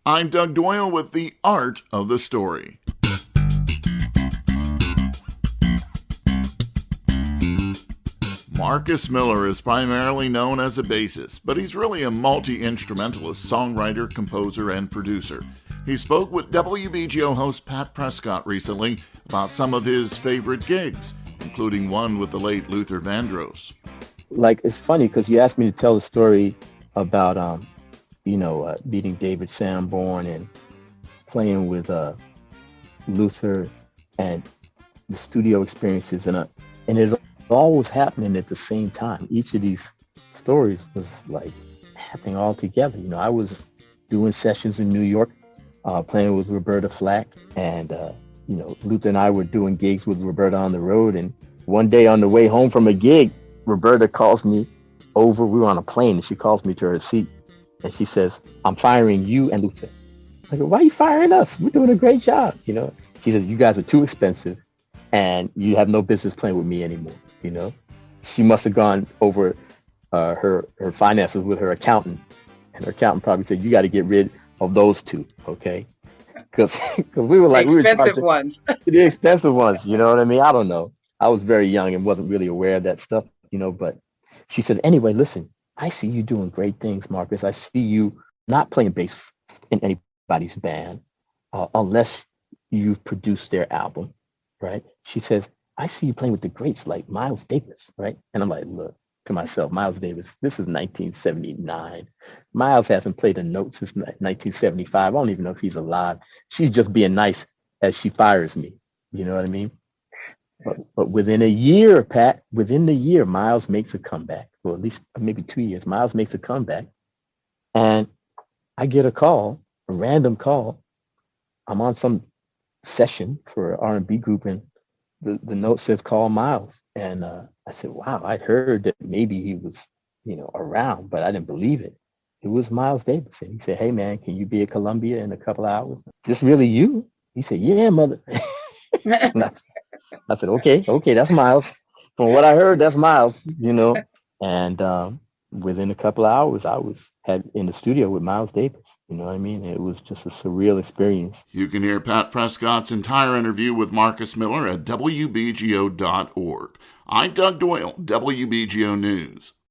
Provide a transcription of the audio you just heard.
I'm Doug Doyle with The Art of the Story. Marcus Miller is primarily known as a bassist, but he's really a multi-instrumentalist, songwriter, composer, and producer. He spoke with WBGO host Pat Prescott recently about some of his favorite gigs, including one with the late Luther Vandross. It's funny because you asked me to tell the story about, meeting David Sanborn and playing with Luther and the studio experiences, and it all was happening at the same time. Each of these stories was happening all together. I was doing sessions in New York, playing with Roberta Flack, and Luther and I were doing gigs with Roberta on the road. And one day on the way home from a gig, Roberta calls me over. We were on a plane, and she calls me to her seat, and she says, "I'm firing you and Luther." I go, "Why are you firing us? We're doing a great job." She says, "You guys are too expensive, and you have no business playing with me anymore." She must have gone over her finances with her accountant, and her accountant probably said, "You got to get rid of those two, okay?" Because we were expensive ones. The expensive ones. You know what I mean? I don't know. I was very young and wasn't really aware of that stuff, But she says, "Anyway, listen, I see you doing great things, Marcus. I see you not playing bass in anybody's band unless you've produced their album, right?" She says, "I see you playing with the greats like Miles Davis, right?" And I'm like, look to myself, Miles Davis, this is 1979. Miles hasn't played a note since 1975. I don't even know if he's alive. She's just being nice as she fires me. You know what I mean? But within a year, Pat, Miles makes a comeback. Well, at least maybe 2 years, Miles makes a comeback. And I get a random call. I'm on some session for an R&B group, and the note says, "Call Miles." And I said, "Wow, I'd heard that maybe he was, around, but I didn't believe it." It was Miles Davis. And he said, "Hey, man, can you be at Columbia in a couple of hours?" "This really you?" He said, "Yeah, mother." I said, okay, that's Miles. From what I heard, that's Miles, And within a couple of hours, I was in the studio with Miles Davis. You know what I mean? It was just a surreal experience. You can hear Pat Prescott's entire interview with Marcus Miller at WBGO.org. I'm Doug Doyle, WBGO News.